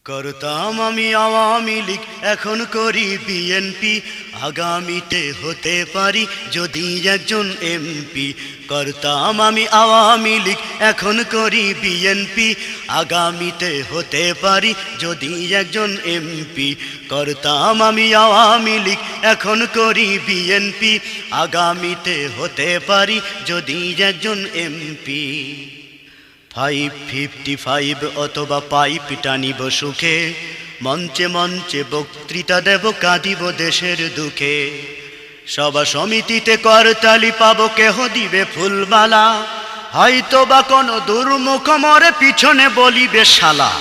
করতাম আমি আওয়ামী লীগ, এখন করি বিএনপি। আগামীতে হতে পারি যদি একজন এমপি। করতাম আমি আওয়ামী লীগ, এখন করি বিএনপি। আগামীতে হতে পারি যদি একজন এমপি। করতাম আমি আওয়ামী লীগ, এখন করি বিএনপি। আগামীতে হতে পারি যদি একজন এমপি। 555 অথবা পাইপ টানিব সুখে, মঞ্চে মঞ্চে বক্তৃতা দেব, কাঁদিব দেশের দুঃখে। সভা সমিতিতে করতালি পাব, কেহ দিবে ফুলমালা। হয়তো বা কোনো দুর্মুখ মরে পিছনে বলিবে শালা।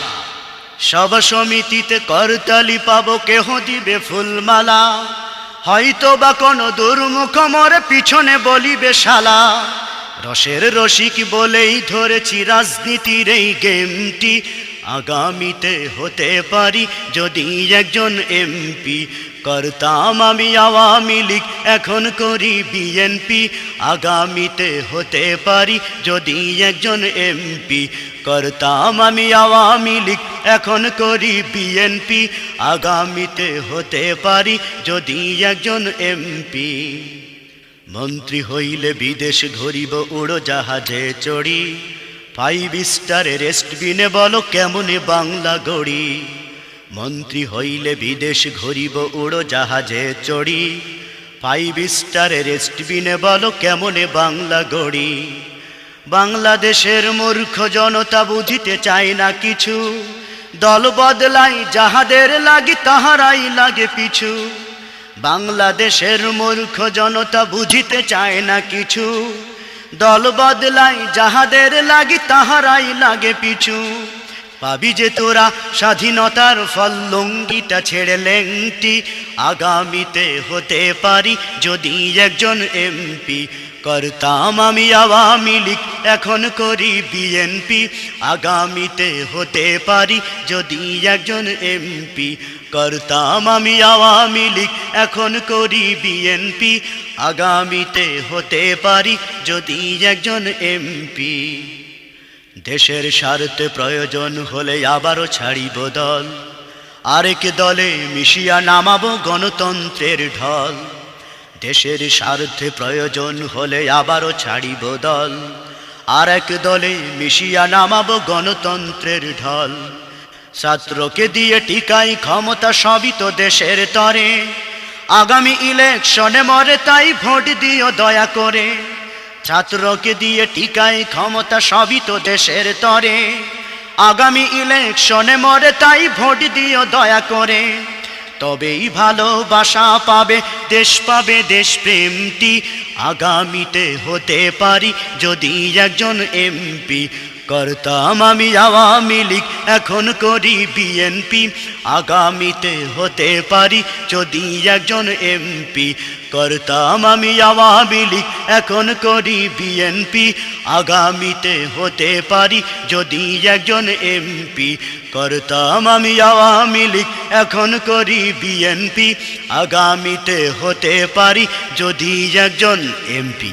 সভা সমিতিতে করতালি পাব, কেহ দিবে ফুলমালা। হয়তো বা কোনো দুর্মুখ মরে পিছনে বলিবে শালা। রসের রসিক বলেই ধরেছি রাজনীতির এই গেমটি। আগামীতে হতে পারি যদি একজন এমপি। করতাম আমি আওয়ামী লীগ, এখন করি বিএনপি। আগামীতে হতে পারি যদি একজন এমপি। করতাম আমি আওয়ামী লীগ, এখন করি বিএনপি। আগামীতে হতে পারি যদি একজন এমপি। মন্ত্রী হইলে বিদেশ ঘুরিব উড়োজাহাজে চড়ি। 5 স্টারের রেস্টবিনে বলো কেমনে বাংলা গড়ি। মন্ত্রী হইলে বিদেশ ঘুরিব উড়োজাহাজে চড়ি। 5 স্টারের রেস্টবিনে বলো কেমনে বাংলা গড়ি। বাংলাদেশের মূর্খ জনতা বুঝিতে চায় না কিছু। দল বদলাই যাহাদের লাগি, তাহারাই লাগে পিছু। বাংলাদেশের মূর্খ জনতা বুঝিতে চায় না কিছু। দল বদলাই যাহাদের লাগি, তাহারাই লাগে পিছু। পাবি যে তোরা স্বাধীনতার ফল, লুঙ্গিটা ছেড়ে লেংটি। আগামীতে হতে পারি যদি একজন এমপি। করতাম আমি আওয়ামী লীগ, এখন করি বিএনপি। আগামীতে হতে পারি যদি একজন এমপি। করতাম আমি আওয়ামী লীগ, এখন করি বিএনপি। আগামীতে হতে পারি যদি একজন এমপি। দেশের স্বার্থে প্রয়োজন হলে আবারও ছাড়িব দল। আরেক দলে মিশিয়া নামাবো গণতন্ত্রের ঢল। দেশের স্বার্থে প্রয়োজন হলে আবারও ছাড়িব দল। আরেক দলে মিশিয়া নামাবো গণতন্ত্রের ঢল। ছাত্রকে দিয়ে টিকাই ক্ষমতা, সবই তো দেশের তরে। আগামী ইলেকশনে মরে, তাই ভোট দিও দয়া করে। ছাত্রকে দিয়ে টিকাই ক্ষমতা, সবই তো দেশের তরে। আগামী ইলেকশনে মরে, তাই ভোট দিও দয়া করে। তবেই ভালোবাসা পাবে, দেশ পাবে দেশপ্রেমটি। আগামীতে হতে পারি যদি একজন এমপি। করতাম আমি আওয়ামী লীগ, এখন করি বিএনপি। আগামীতে হতে পারি যদি একজন এমপি। করতাম আমি আওয়ামী লীগ, এখন করি বিএনপি। আগামীতে হতে পারি যদি একজন এমপি। করতাম আমি আওয়ামী লীগ, এখন করি বিএনপি। আগামীতে হতে পারি যদি একজন এমপি।